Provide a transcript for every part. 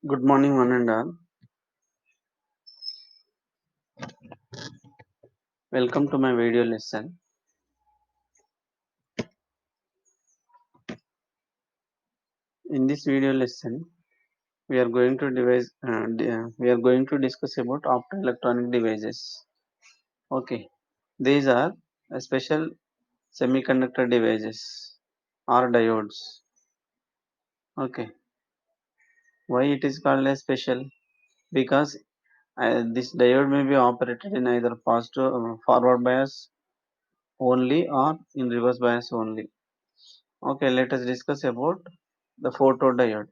Good morning, one and all. Welcome to my video lesson. In this video lesson, we are going to discuss about optoelectronic devices. Okay, these are special semiconductor devices or diodes. Okay, why it is called as special? Because this diode may be operated in either positive forward bias only or in reverse bias only. Okay, let us discuss about the photodiode.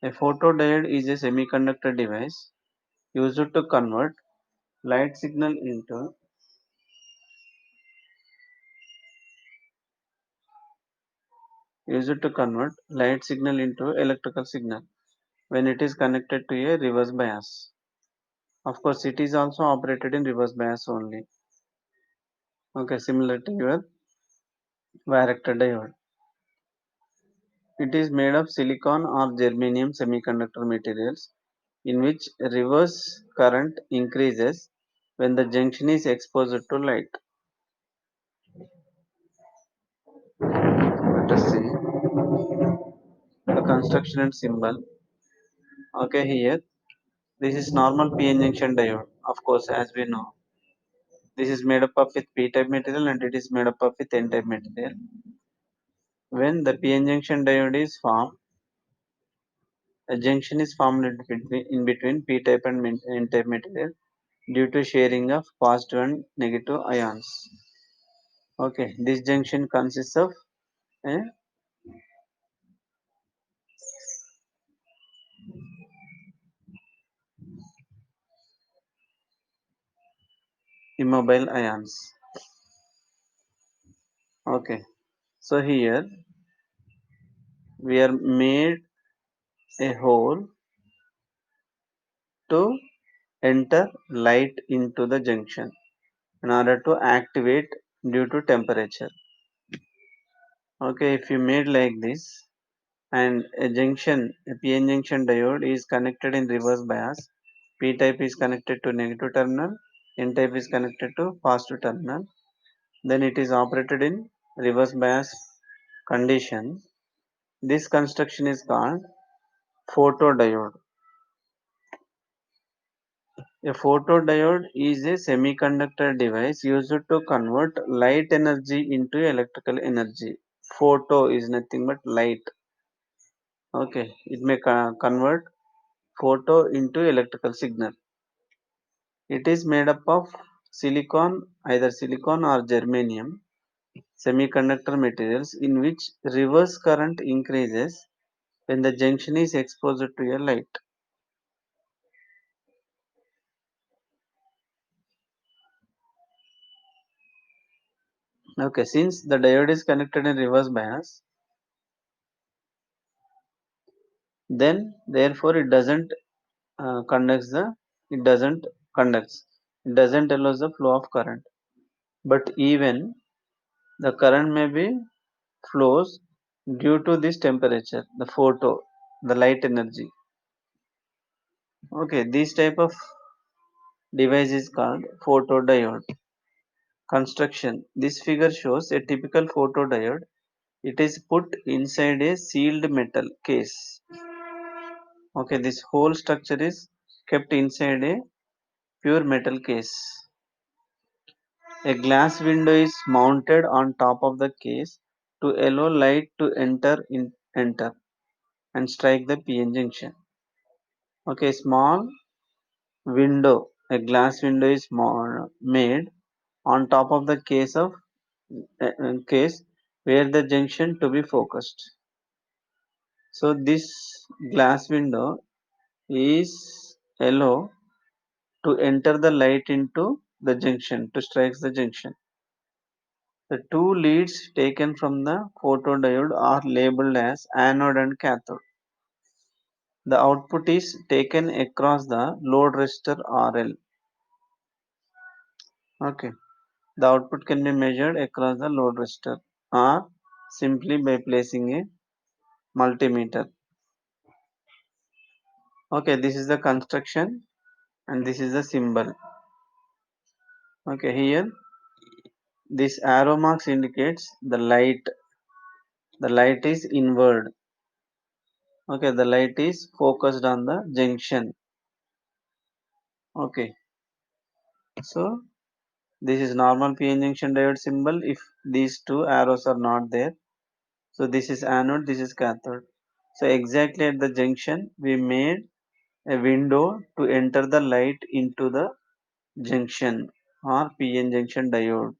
A photodiode is a semiconductor device used to convert light signal into electrical signal when it is connected to a reverse bias. Of course, it is also operated in reverse bias only. Okay, similar to your varactor diode. It is made of silicon or germanium semiconductor materials in which reverse current increases when the junction is exposed to light. Let us see the construction and symbol. Okay, here this is normal p-n junction diode. Of course, as we know, this is made up of with p-type material and it is made up of with n-type material. When the p-n junction diode is formed, a junction is formed in between p-type and n-type material due to sharing of positive and negative ions. Okay, this junction consists of a immobile ions. Okay, so here we are made a hole to enter light into the junction in order to activate due to temperature. Okay, if you made like this and a PN junction diode is connected in reverse bias, P type is connected to negative terminal, N type is connected to positive terminal, then it is operated in reverse bias condition. This construction is called photodiode. A photodiode is a semiconductor device used to convert light energy into electrical energy. Photo is nothing but light. Okay, it may convert photo into electrical signal. It is made up of either silicon or germanium semiconductor materials in which reverse current increases when the junction is exposed to a light. Okay, since the diode is connected in reverse bias, then therefore conducts the it doesn't conducts it doesn't allows the flow of current, but even the current may be flows due to this temperature, the light energy. Okay, this type of device is called photodiode. Construction. This figure shows a typical photodiode. It is put inside a sealed metal case. Okay, this whole structure is kept inside a pure metal case. A glass window is mounted on top of the case to allow light to enter and strike the PN junction. Okay, a glass window is made on top of the case where the junction to be focused. So this glass window is allow to enter the light into the junction to strike the junction. The two leads taken from the photodiode are labeled as anode and cathode. The output is taken across the load resistor RL. Okay. The output can be measured across the load resistor or simply by placing a multimeter. Okay, this is the construction and this is the symbol. Okay, here this arrow marks indicates the light is inward. Okay, the light is focused on the junction. Okay, so this is normal PN junction diode symbol if these two arrows are not there. So this is anode, this is cathode. So exactly at the junction we made a window to enter the light into the junction or PN junction diode.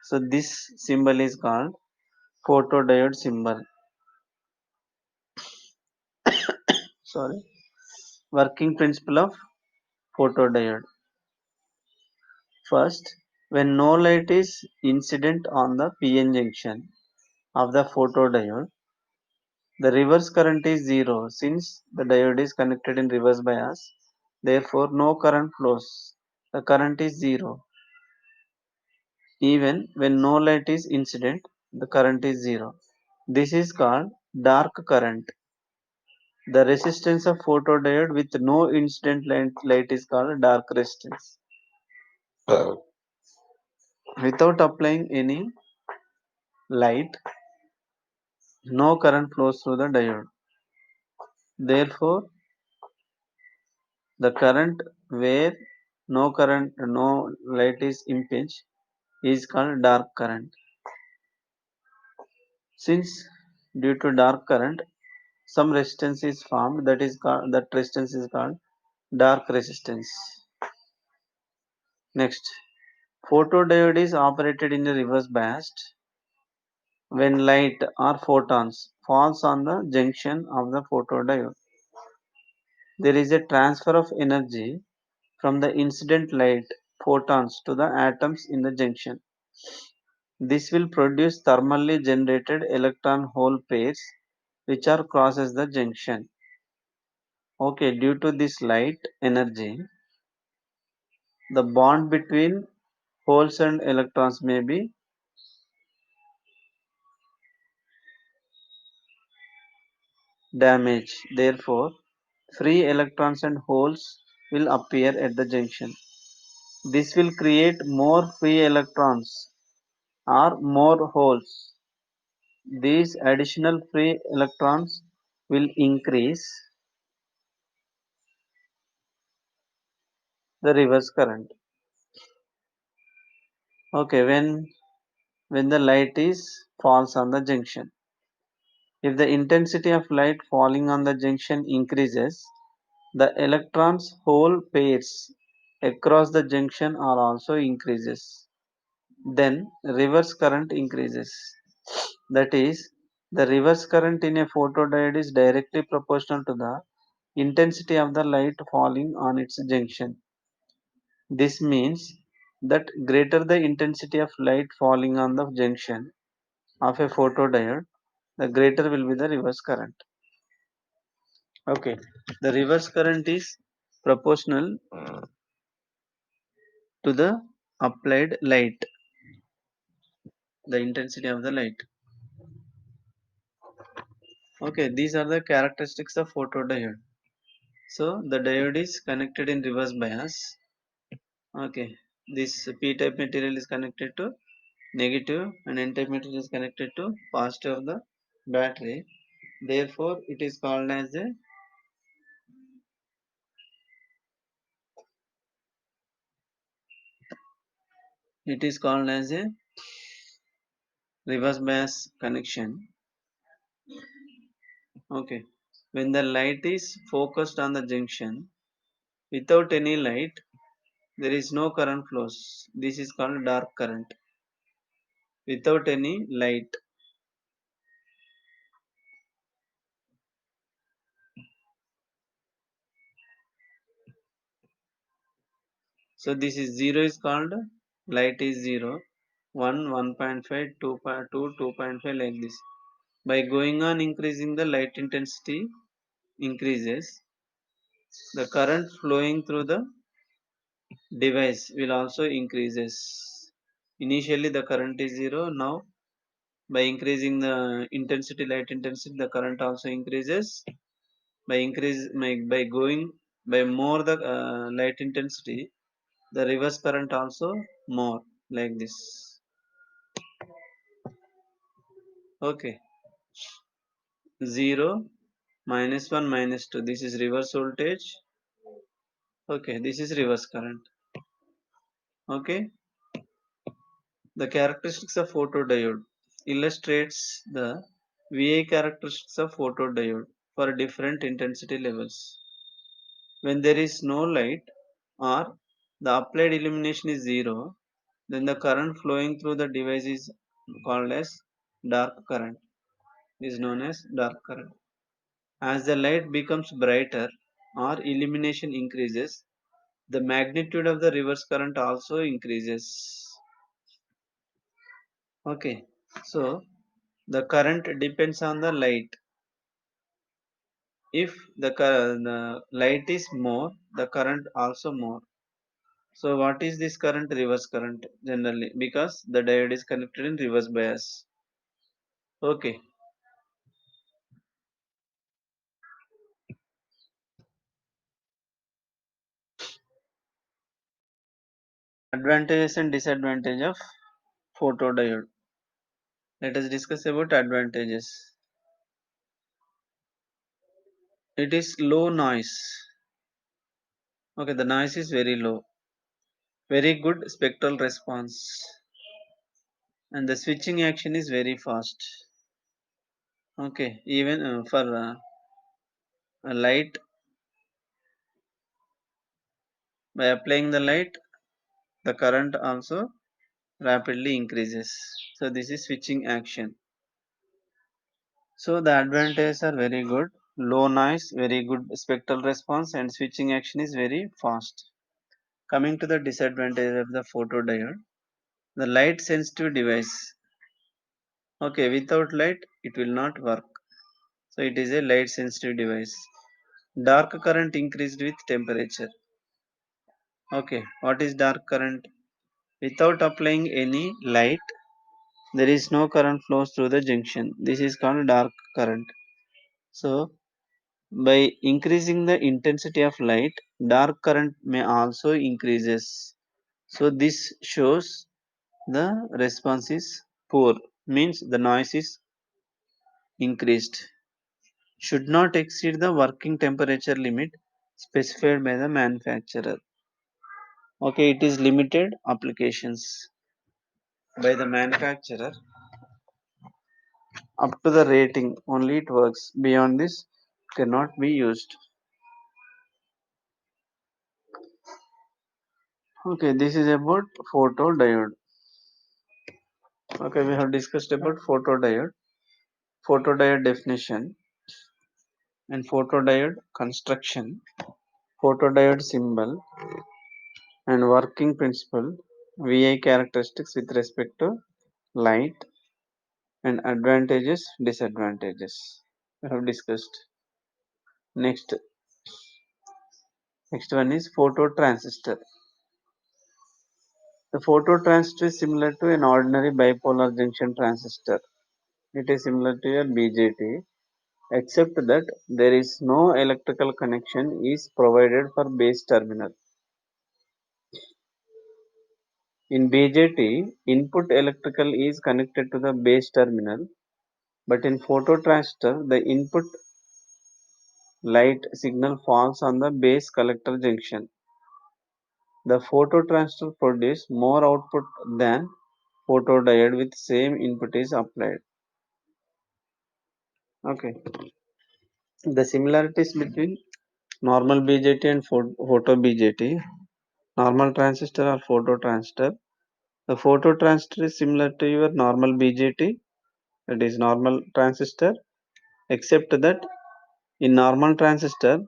So this symbol is called photodiode symbol. Sorry. Working principle of photodiode. First, when no light is incident on the PN junction of the photodiode, the reverse current is zero since the diode is connected in reverse bias. Therefore, no current flows. The current is zero. Even when no light is incident, the current is zero. This is called dark current. The resistance of photodiode with no incident light is called dark resistance. Without applying any light, no current flows through the diode. Therefore, the current where no light is impinged is called dark current. Since due to dark current, some resistance is formed that resistance is called dark resistance. Next, photodiode is operated in a reverse biased when light or photons falls on the junction of the photodiode. There is a transfer of energy from the incident light photons to the atoms in the junction. This will produce thermally generated electron hole pairs which are crosses the junction. Okay, due to this light energy, the bond between holes and electrons may be damaged. Therefore, free electrons and holes will appear at the junction. This will create more free electrons or more holes. These additional free electrons will increase the reverse current. Okay, when the light is falls on the junction. If the intensity of light falling on the junction increases, the electrons hole pairs across the junction are also increases. Then reverse current increases. That is, the reverse current in a photodiode is directly proportional to the intensity of the light falling on its junction. This means that greater the intensity of light falling on the junction of a photodiode, the greater will be the reverse current. Okay, the reverse current is proportional to the applied light, the intensity of the light. Okay, these are the characteristics of photodiode. So the diode is connected in reverse bias. Okay, this p-type material is connected to negative and n-type material is connected to positive of the battery. Therefore, it is called as a reverse bias connection. Okay, when the light is focused on the junction without any light, there is no current flows. This is called dark current. Without any light. So this is 0 is called light is 0, 1, 1.5, 2.2, 2.5 like this. By going on increasing the light intensity increases, the current flowing through the device will also increases. Initially the current is 0, now By increasing the intensity, light intensity, the current also increases. By going by more the light intensity, the reverse current also more, like this. Okay, 0, -1, -2. This is reverse voltage. Okay, this is reverse current. Okay, the characteristics of photodiode illustrates the VI characteristics of photodiode for different intensity levels. When there is no light or the applied illumination is 0, then the current flowing through the device is called as dark current, is known as dark current. As the light becomes brighter or illumination increases, the magnitude of the reverse current also increases. Okay, so the current depends on the light. If the light is more, the current also more. So what is this current? Reverse current generally, because the diode is connected in reverse bias. Okay, advantages and disadvantage of photodiode. Let us discuss about advantages. It is low noise. Okay, the noise is very low. Very good spectral response. And the switching action is very fast. Okay, even for a light, by applying the light, the current also rapidly increases. So this is switching action. So the advantages are very good. Low noise, very good spectral response, and switching action is very fast. Coming to the disadvantage of the photodiode, the light sensitive device. Okay, without light it will not work. So it is a light sensitive device. Dark current increased with temperature. Okay, what is dark current? Without applying any light, there is no current flows through the junction. This is called dark current. So by increasing the intensity of light, dark current may also increases. So this shows the response is poor, means the noise is increased. Should not exceed the working temperature limit specified by the manufacturer. Okay, it is limited applications by the manufacturer. Up to the rating only it works. Beyond this cannot be used. Okay, this is about photodiode. Okay, we have discussed about photodiode, photodiode definition, and photodiode construction, photodiode symbol, and working principle, VI characteristics with respect to light, and advantages, disadvantages. We have discussed. Next, next one is phototransistor. The phototransistor is similar to an ordinary bipolar junction transistor. It is similar to a BJT, except that there is no electrical connection is provided for base terminal. In BJT, input electrical is connected to the base terminal, but in phototransistor, the input light signal falls on the base collector junction. The phototransistor produces more output than photodiode with same input is applied. Okay. The similarities between normal BJT and photo BJT. Normal transistor or phototransistor. The phototransistor is similar to your normal BJT, that is normal transistor, except that in normal transistor,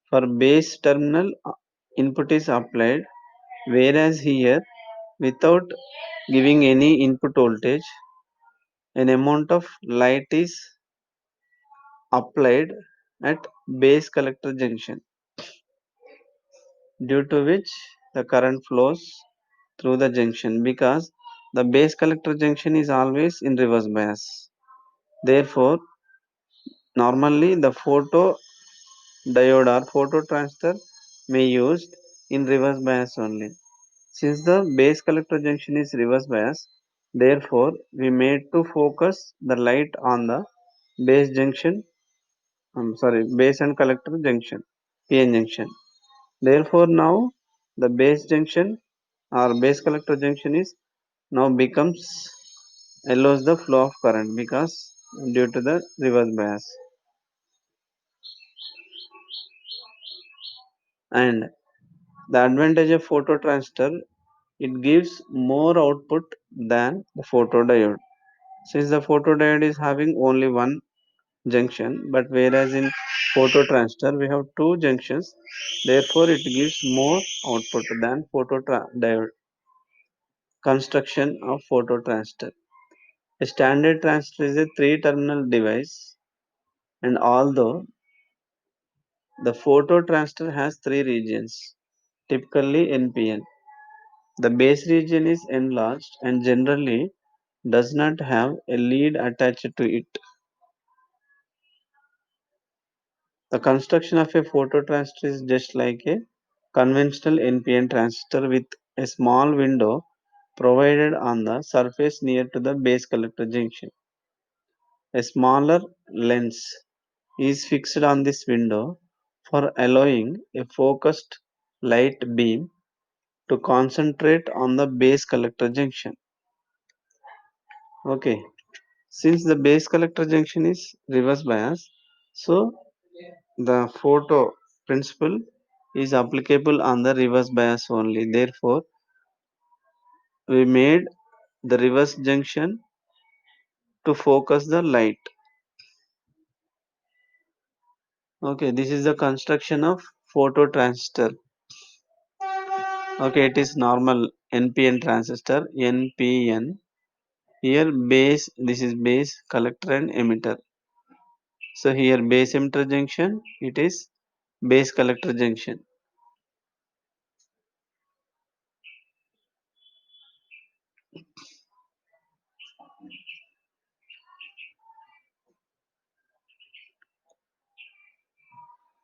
for base terminal input is applied, whereas here without giving any input voltage, an amount of light is applied at base collector junction, due to which the current flows through the junction, because the base collector junction is always in reverse bias. Therefore, normally the photodiode or phototransistor may used in reverse bias only. Since the base collector junction is reverse bias, therefore we made to focus the light on the base junction, base and collector junction, PN junction. Therefore now the base junction or base collector junction is now becomes allows the flow of current because due to the reverse bias. And the advantage of phototransistor, it gives more output than the photodiode. Since the photodiode is having only one junction, but whereas in phototransistor we have two junctions, therefore it gives more output than photodiode. Construction of phototransistor. A standard transistor is a three-terminal device, and although the phototransistor has three regions, typically NPN, the base region is enlarged and generally does not have a lead attached to it. The construction of a phototransistor is just like a conventional NPN transistor with a small window provided on the surface near to the base collector junction. A smaller lens is fixed on this window for allowing a focused light beam to concentrate on the base collector junction. Okay, since the base collector junction is reverse bias, so the photo principle is applicable on the reverse bias only. Therefore, we made the reverse junction to focus the light. Okay, this is the construction of phototransistor. Okay, it is normal NPN transistor, NPN. Here base, this is base, collector and emitter. So here base emitter junction, it is base collector junction.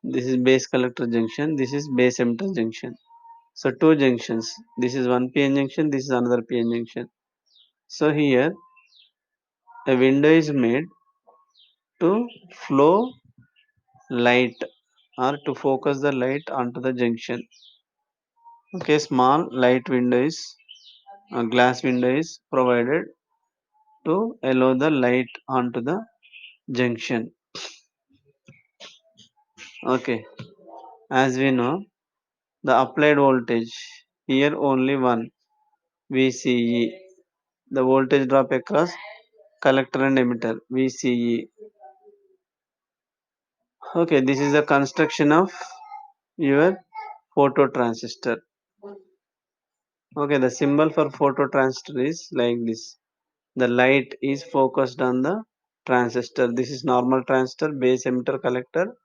This is base collector junction, this is base emitter junction. So two junctions, this is one PN junction, this is another PN junction. So here a window is made to flow light or to focus the light onto the junction. Okay, small light window is a glass window is provided to allow the light onto the junction. Okay, as we know, the applied voltage here only one VCE. The voltage drop across collector and emitter VCE. Okay, this is the construction of your phototransistor. Okay, the symbol for phototransistor is like this. The light is focused on the transistor. This is normal transistor, base emitter collector.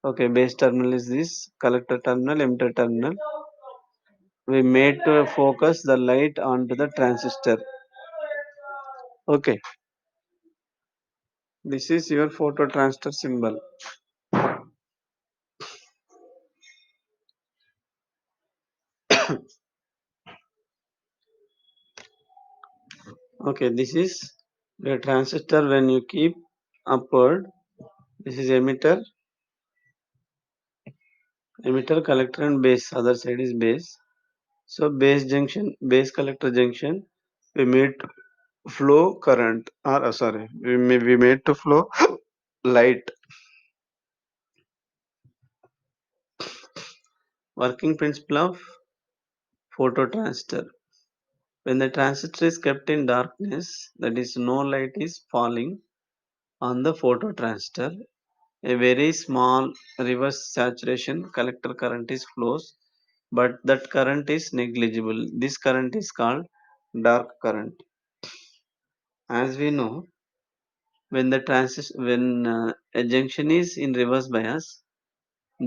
Okay, base terminal is this, collector terminal, emitter terminal. We made to focus the light onto the transistor. Okay, this is your phototransistor symbol. Okay, this is the transistor when you keep upward. This is emitter, collector, and base. Other side is base. So base junction, base collector junction, we made flow current, or sorry, we made to flow light. Working principle of phototransistor. When the transistor is kept in darkness, that is no light is falling on the phototransistor, a very small reverse saturation collector current is flows, but that current is negligible. This current is called dark current. As we know, when a junction is in reverse bias,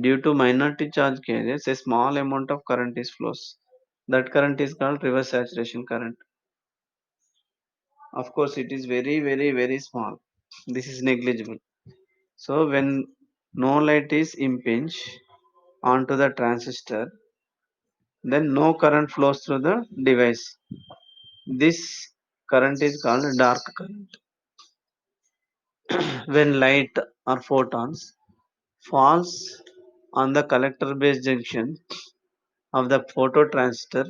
due to minority charge carriers, a small amount of current is flows. That current is called reverse saturation current. Of course, it is very, very, very small. This is negligible. So when no light is impinged onto the transistor, then no current flows through the device. This current is called dark current. When light or photons falls on the collector base junction of the phototransistor,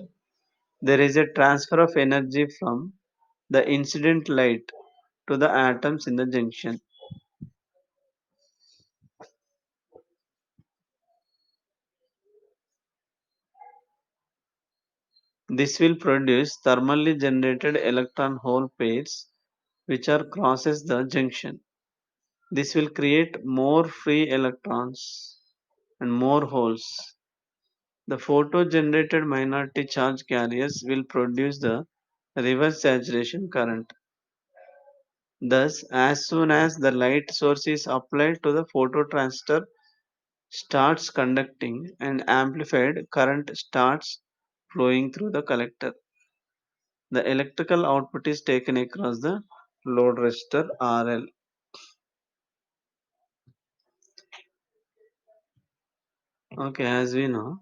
there is a transfer of energy from the incident light to the atoms in the junction. This will produce thermally generated electron hole pairs which are crosses the junction. This will create more free electrons and more holes. The photo-generated minority charge carriers will produce the reverse saturation current. Thus, as soon as the light source is applied to the phototransistor starts conducting and amplified current starts flowing through the collector. The electrical output is taken across the load resistor RL. Okay, as we know,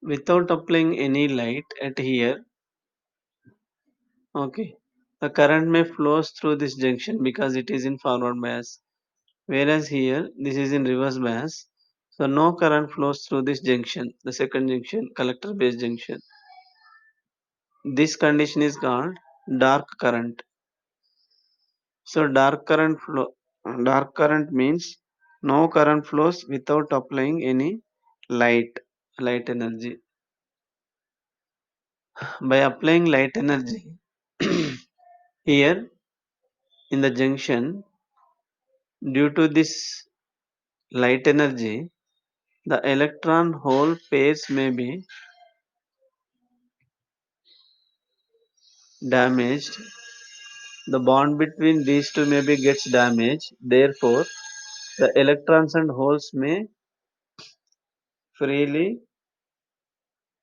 without applying any light at here, okay, the current may flows through this junction because it is in forward bias. Whereas here, this is in reverse bias. So no current flows through this junction, the second junction, collector base junction. This condition is called dark current. So dark current means no current flows without applying any light, light energy. By applying light energy, here in the junction, due to this light energy, the electron hole pairs may be damaged. The bond between these two maybe gets damaged. Therefore, the electrons and holes may freely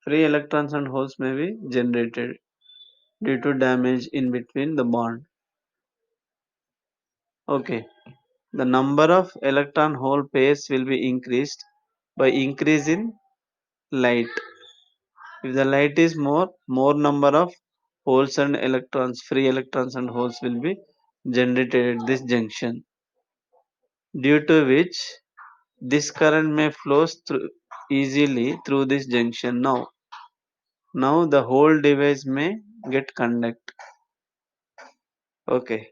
free electrons and holes may be generated due to damage in between the bond. Okay. The number of electron hole pairs will be increased by increase in light. If the light is more number of holes and electrons, free electrons and holes will be generated at this junction, due to which this current may flows through easily through this junction. Now the whole device may get conduct. Okay.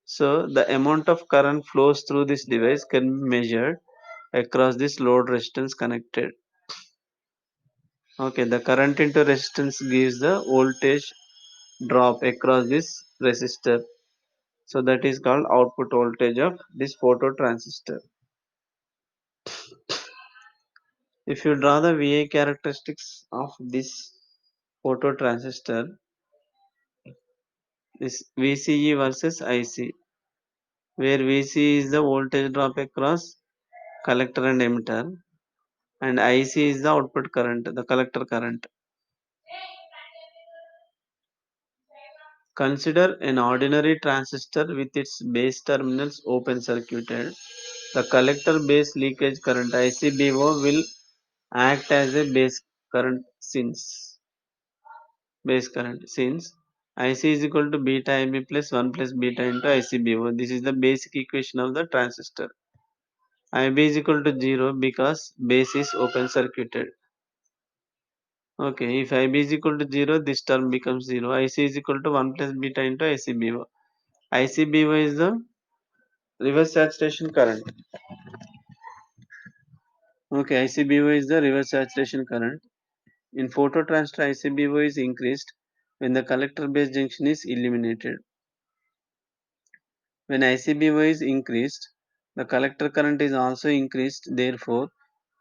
So the amount of current flows through this device can be measured across this load resistance connected. Okay, the current into resistance gives the voltage drop across this resistor. So that is called output voltage of this phototransistor. If you draw the VI characteristics of this phototransistor, this VCE versus IC, where VC is the voltage drop across collector and emitter, and IC is the output current, the collector current. Consider an ordinary transistor with its base terminals open circuited. The collector base leakage current ICBO will act as a base current since IC is equal to beta IB plus 1 plus beta into ICBO. This is the basic equation of the transistor. IB is equal to 0 because base is open circuited. Okay, if IB is equal to 0, this term becomes 0. IC is equal to 1 plus beta into ICBO. ICBO is the reverse saturation current. Okay, ICBO is the reverse saturation current. In phototransistor, ICBO is increased when the collector base junction is illuminated. When ICBO is increased, the collector current is also increased. Therefore,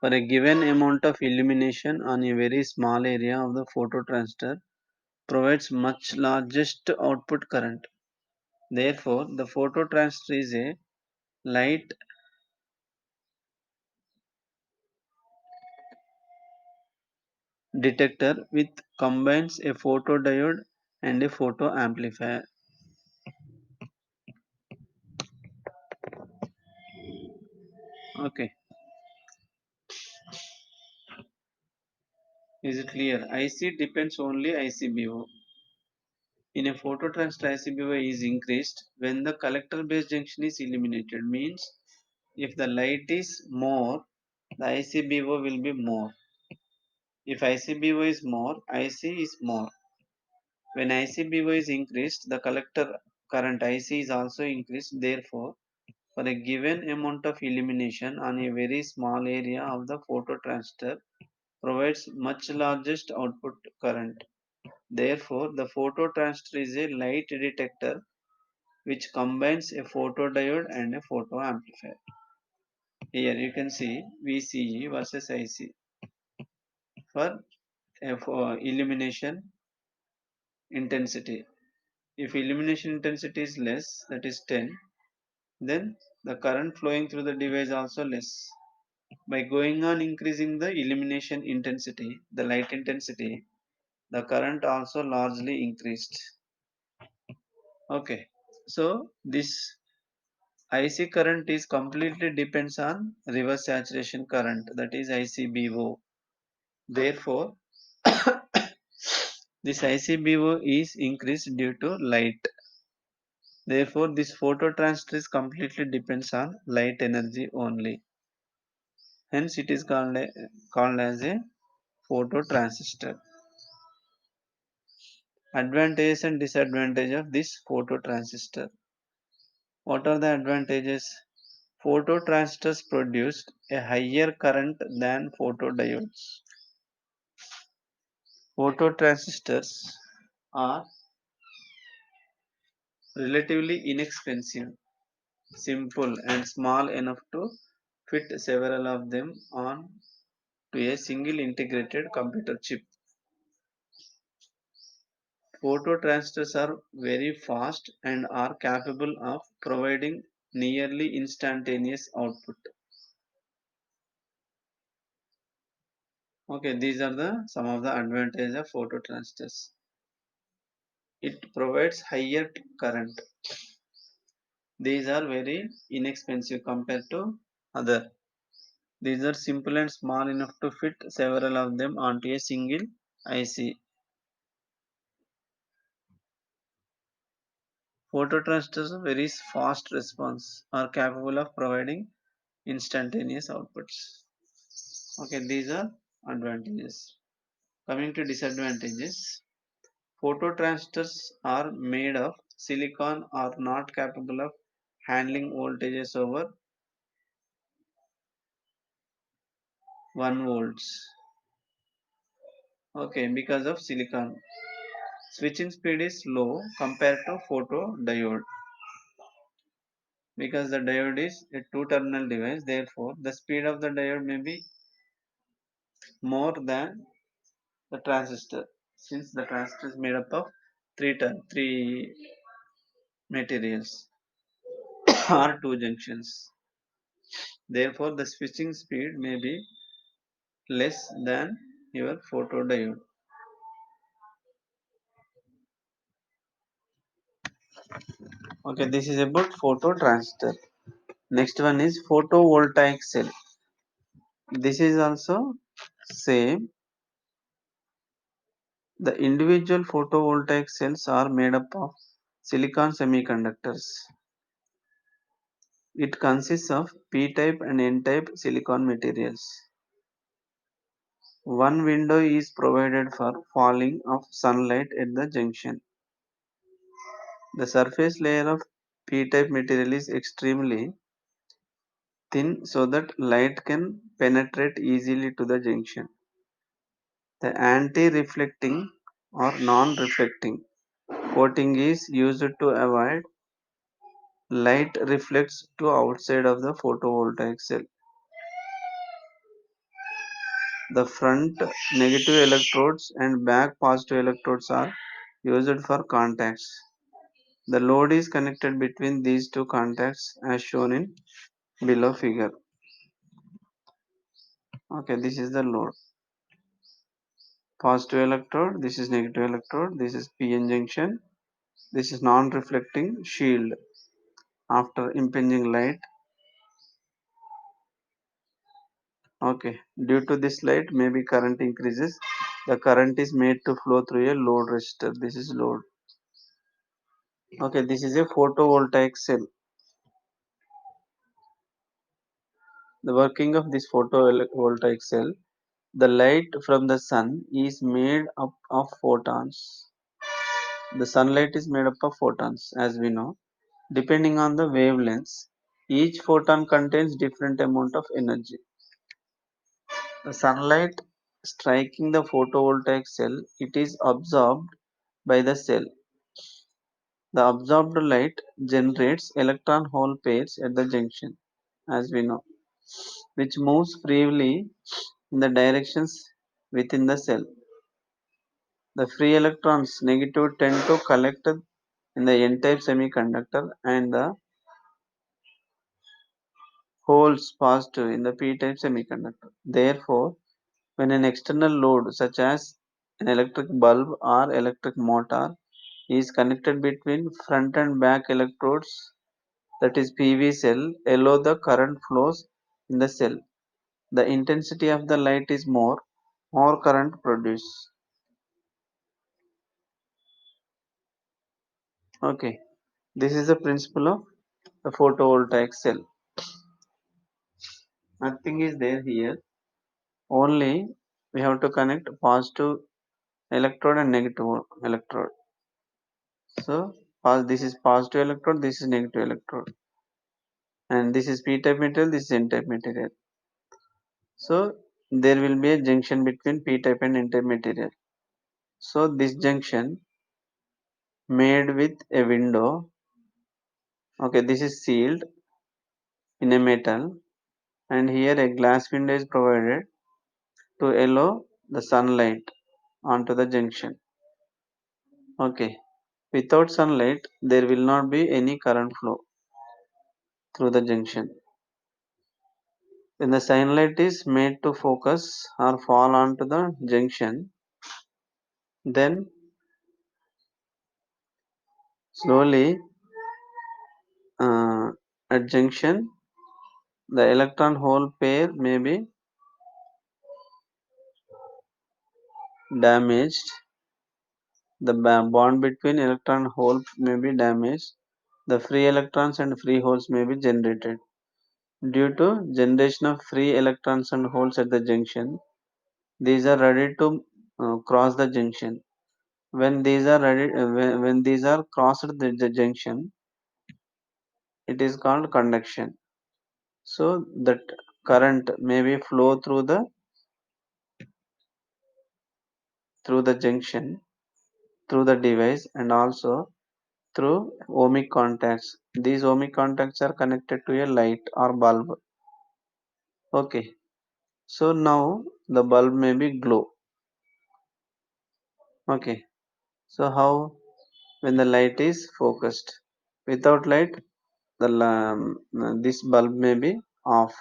for a given amount of illumination on a very small area of the phototransistor provides much largest output current. Therefore, the phototransistor is a light detector which combines a photodiode and a photo amplifier. Okay, is it clear? IC depends only ICBO. In a phototransistor, ICBO is increased when the collector base junction is eliminated. Means if the light is more, the ICBO will be more. If ICBO is more, IC is more. When ICBO is increased, the collector current IC is also increased. Therefore, for a given amount of illumination on a very small area of the phototransistor provides much largest output current. Therefore, the phototransistor is a light detector which combines a photodiode and a photoamplifier. Here you can see VCE versus IC for illumination intensity. If illumination intensity is less, that is 10, then the current flowing through the device also less. By going on increasing the illumination intensity, the light intensity, the current also largely increased. Okay, so this IC current is completely depends on reverse saturation current, that is ICBO. Therefore, this ICBO is increased due to light. Therefore, this phototransistor is completely depends on light energy only. Hence, it is called as a phototransistor. Advantages and disadvantages of this phototransistor. What are the advantages? Phototransistors produce a higher current than photodiodes. Phototransistors are relatively inexpensive, simple, and small enough to fit several of them on to a single integrated computer chip. Phototransistors are very fast and are capable of providing nearly instantaneous output. Okay, these are the some of the advantages of phototransistors. It provides higher current. These are very inexpensive compared to other. These are simple and small enough to fit several of them onto a single IC. Phototransistors are very fast response, are capable of providing instantaneous outputs. Okay, these are advantages. Coming to disadvantages, phototransistors are made of silicon are not capable of handling voltages over 1 volts. Okay, because of silicon. Switching speed is low compared to photodiode. Because the diode is a two-terminal device, therefore the speed of the diode may be more than the transistor, since the transistor is made up of three materials or two junctions. Therefore, the switching speed may be less than your photodiode. Okay, this is about phototransistor. Next one is photovoltaic cell. This is also same. The individual photovoltaic cells are made up of silicon semiconductors. It consists of p-type and n-type silicon materials. One window is provided for falling of sunlight at the junction. The surface layer of p-type material is extremely thin so that light can penetrate easily to the junction. The anti-reflecting or non-reflecting coating is used to avoid light reflects to outside of the photovoltaic cell. The front negative electrodes and back positive electrodes are used for contacts. The load is connected between these two contacts as shown in below figure. Okay, this is the load. positive electrode, this is negative electrode, this is PN junction, this is non-reflecting shield. After impinging light, okay, due to this light maybe current increases, the current is made to flow through a load resistor, this is load. Okay, this is a photovoltaic cell. The working of this photovoltaic cell, the light from the sun is made up of photons. The sunlight is made up of photons, as we know. Depending on the wavelengths, each photon contains different amount of energy. The sunlight striking the photovoltaic cell, it is absorbed by the cell. The absorbed light generates electron hole pairs at the junction, as we know, which moves freely in the directions within the cell. The free electrons negative tend to collect in the n-type semiconductor and the holes positive in the p-type semiconductor. Therefore, when an external load such as an electric bulb or electric motor is connected between front and back electrodes, that is PV cell, allow the current flows in the cell. The intensity of the light is more current produced. Okay, this is the principle of the photovoltaic cell. Nothing is there here. Only we have to connect positive electrode and negative electrode. So this is positive electrode, this is negative electrode, and this is p-type material, this is n-type material. So there will be a junction between p-type and n-type material. So this junction made with a window. Okay, this is sealed in a metal, and here a glass window is provided to allow the sunlight onto the junction. Okay, without sunlight, there will not be any current flow through the junction. When the sunlight is made to focus or fall onto the junction, then slowly at junction the electron hole pair may be damaged. The bond between electron hole may be damaged. The free electrons and free holes may be generated. Due to generation of free electrons and holes at the junction, these are ready to cross the junction. When these are ready, when these are crossed the junction, it is called conduction. So that current may be flow through the junction, through the device, and also through ohmic contacts. These ohmic contacts are connected to a light or bulb. Okay, so now the bulb may be glow. Okay, so how? When the light is focused. Without light, this bulb may be off.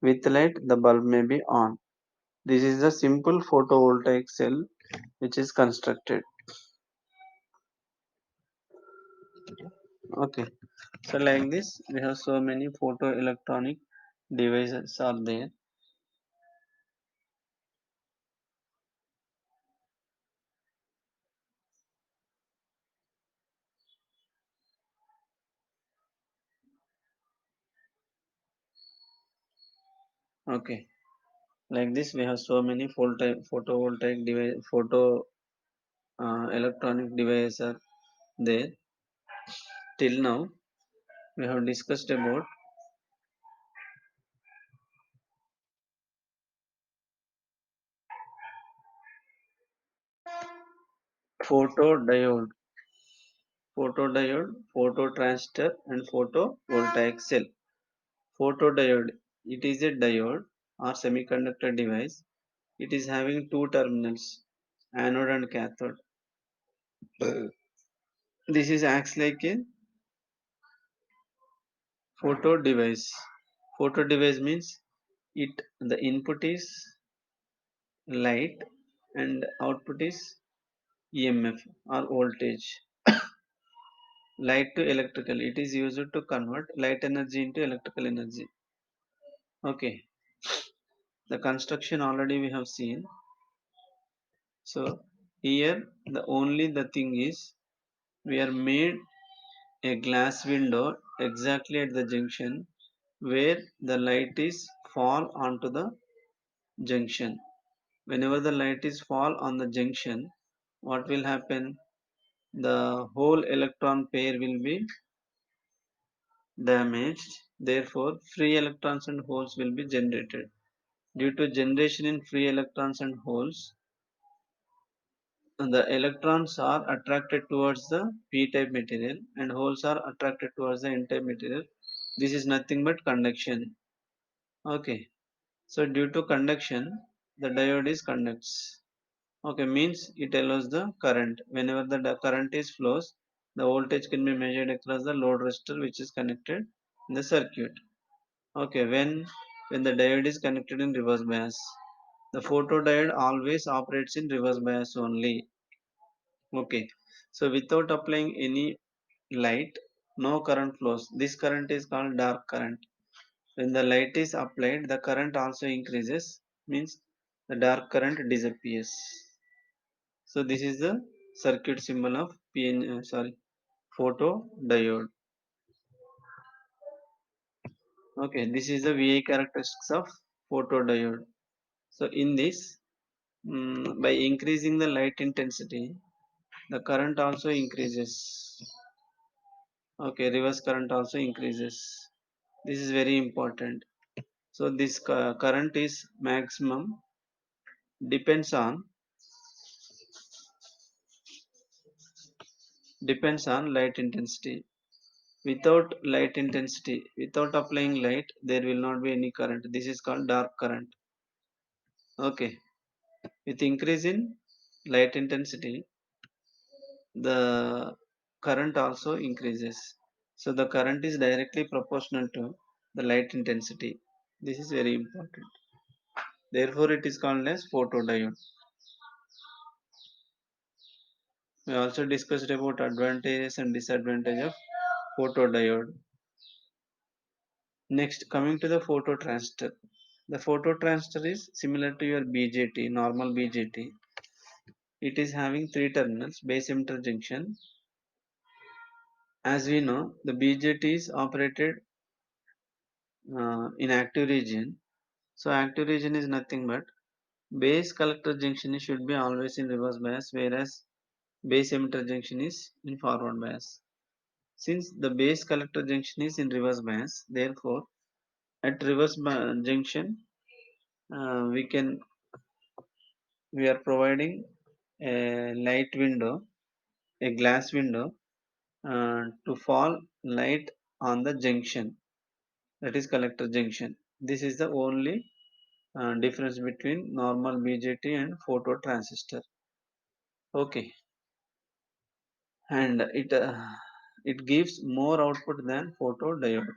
With light, the bulb may be on. This is the simple photovoltaic cell which is constructed. Okay, so like this, we have so many photoelectronic devices are there. Okay, like this, we have so many photovoltaic device, electronic devices are there. Till now, we have discussed about photodiode, phototransistor, and photovoltaic cell. Photodiode, it is a diode or semiconductor device. It is having two terminals, anode and cathode. This is acts like a photo device. Photo device means the input is light and output is EMF or voltage. Light to electrical, it is used to convert light energy into electrical energy. Okay, the construction already we have seen. So here the thing is we are made a glass window exactly at the junction where the light is fall onto the junction. Whenever the light is fall on the junction, what will happen? The whole electron pair will be damaged. Therefore, free electrons and holes will be generated. Due to generation in free electrons and holes, the electrons are attracted towards the p-type material and holes are attracted towards the n-type material. This is nothing but conduction. Okay, so due to conduction, the diode is conducts. Okay, means it allows the current. Whenever the current is flows, the voltage can be measured across the load resistor which is connected in the circuit. Okay, when the diode is connected in reverse bias, the photodiode always operates in reverse bias only. Okay, so without applying any light, no current flows. This current is called dark current. When the light is applied, the current also increases, means the dark current disappears. So this is the circuit symbol of photodiode. Okay, this is the VI characteristics of photodiode. So in this, by increasing the light intensity, the current also increases. Okay, reverse current also increases. This is very important. So this current is maximum depends on light intensity. Without light intensity, without applying light, there will not be any current. This is called dark current. Okay, with increase in light intensity, the current also increases. So the current is directly proportional to the light intensity. This is very important. Therefore, it is called as photodiode. We also discussed about advantages and disadvantages of photodiode. Next, coming to the phototransistor. The phototransistor is similar to your BJT, normal BJT. It is having three terminals, base emitter junction. As we know, the BJT is operated in active region. So active region is nothing but base collector junction should be always in reverse bias, whereas base emitter junction is in forward bias. Since the base collector junction is in reverse bias, therefore at reverse junction we are providing a light window, a glass window to fall light on the junction, that is collector junction. This is the only difference between normal BJT and phototransistor. Okay, and it gives more output than photodiode.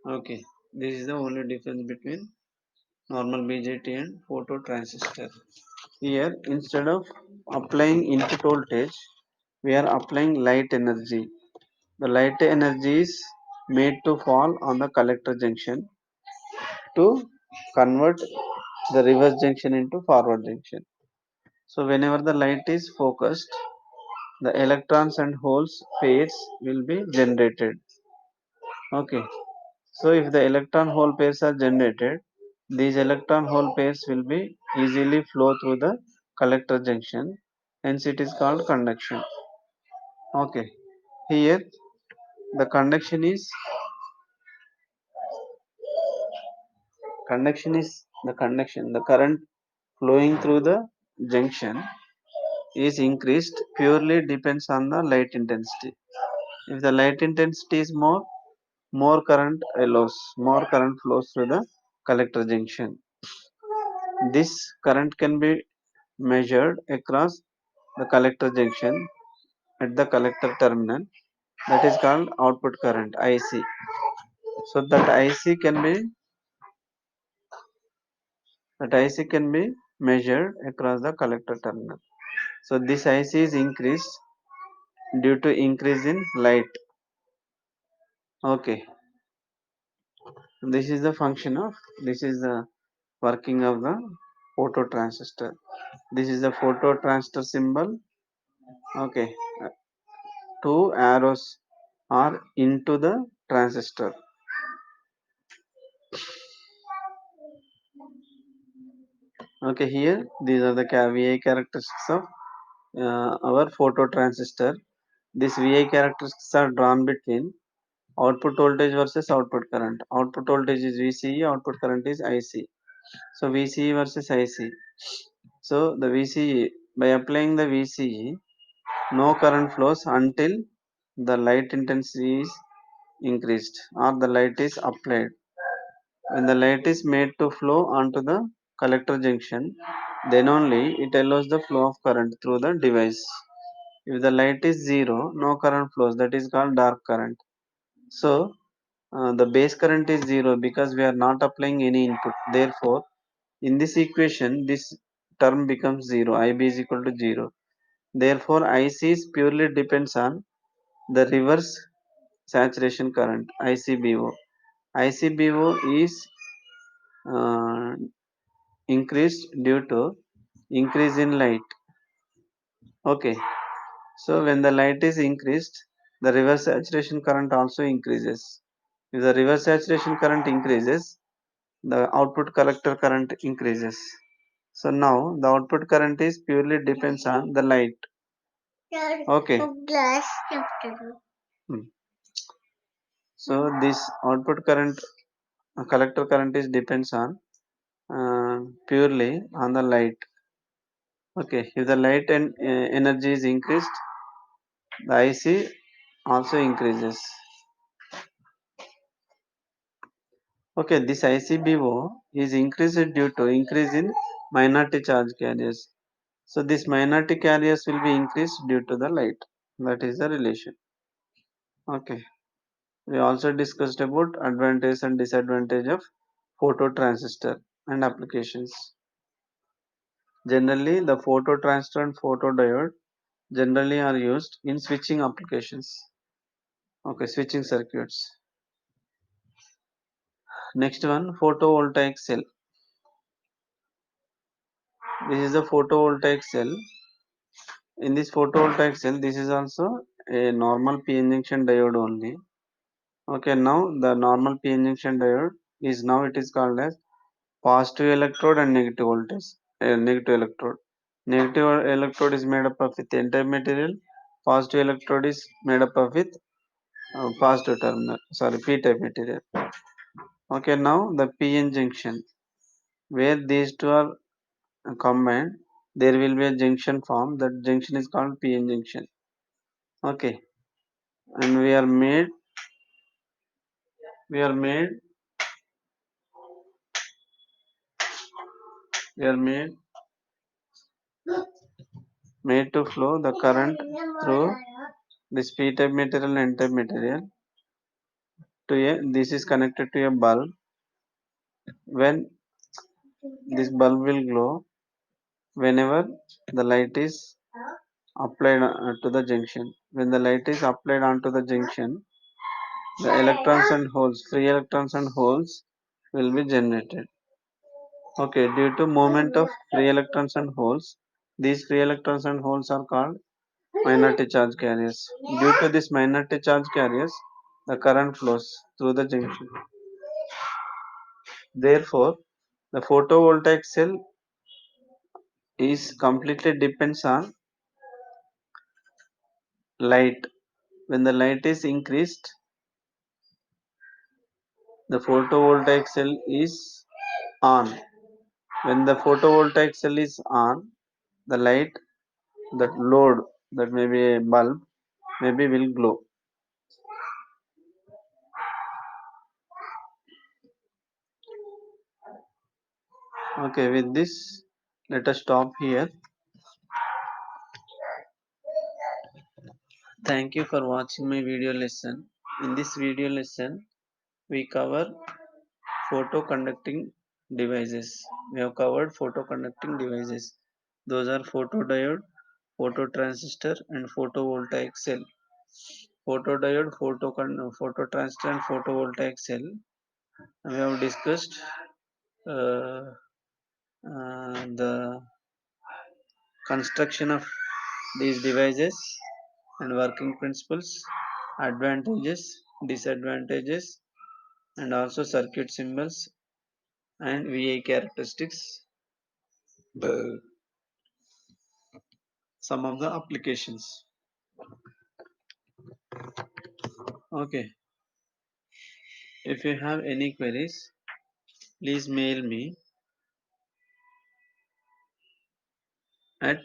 Okay, this is the only difference between normal BJT and phototransistor. Here, instead of applying input voltage, we are applying light energy. The light energy is made to fall on the collector junction to convert the reverse junction into forward junction. So whenever the light is focused, the electrons and holes pairs will be generated. Okay. So if the electron hole pairs are generated, these electron hole pairs will be easily flow through the collector junction. Hence it is called conduction. Okay. Here the conduction. The current flowing through the junction is increased purely depends on the light intensity. If the light intensity is more current flows through the collector junction. This current can be measured across the collector junction at the collector terminal, that is called output current IC. So that IC can be measured across the collector terminal. So this IC is increased due to increase in light. Okay, this is the function of, this is the working of the phototransistor. This is the phototransistor symbol. Okay, two arrows are into the transistor. Okay, here these are the VI characteristics of our phototransistor. These VI characteristics are drawn between output voltage versus output current. Output voltage is VCE, output current is IC. So VCE versus IC. So the VCE, by applying the VCE, no current flows until the light intensity is increased or the light is applied. When the light is made to flow onto the collector junction, then only it allows the flow of current through the device. If the light is zero, no current flows, that is called dark current. So the base current is zero because we are not applying any input. Therefore, in this equation, this term becomes zero. IB is equal to zero. Therefore, IC is purely depends on the reverse saturation current, ICBO. ICBO is uh, increased due to increase in light. Okay, so when the light is increased, the reverse saturation current also increases. If the reverse saturation current increases, the output collector current increases. So now the output current is purely depends on the light. Okay. Hmm. So this output current, collector current is depends on purely on the light. Okay, if the light and energy is increased, the IC also increases. Okay, this ICBO is increased due to increase in minority charge carriers. So this minority carriers will be increased due to the light. That is the relation. Okay. We also discussed about advantage and disadvantage of phototransistor and applications. Generally, the phototransistor and photodiode generally are used in switching applications. Okay, switching circuits. Next one, photovoltaic cell. This is the photovoltaic cell. In this photovoltaic cell, this is also a normal p-n junction diode only. Okay, now the normal p-n junction diode is now it is called as positive electrode and negative voltage. Negative electrode. Negative electrode is made up of with n-type material. Positive electrode is made up of with positive terminal. Sorry, p-type material. Okay, now the p-n junction, where these two are combined, there will be a junction formed. That junction is called p-n junction. Okay, and we are made we are made to flow the current through this p-type material and n-type material to a, this is connected to a bulb. When this bulb will glow whenever the light is applied to the junction. When the light is applied onto the junction, the electrons and holes, free electrons and holes will be generated. Okay, due to movement of free electrons and holes, these free electrons and holes are called minority charge carriers. Due to this minority charge carriers, the current flows through the junction. Therefore, the photovoltaic cell is completely depends on light. When the light is increased, the photovoltaic cell is on. When the photovoltaic cell is on, the light, that load, that may be a bulb, maybe will glow. Okay, with this, let us stop here. Thank you for watching my video lesson. In this video lesson, we cover photo conducting devices. We have covered photoconducting devices. Those are photodiode, phototransistor, and photovoltaic cell. Photodiode, phototransistor, and photovoltaic cell. We have discussed uh, the construction of these devices and working principles, advantages, disadvantages, and also circuit symbols and VI characteristics, some of the applications. Okay, if you have any queries, please mail me at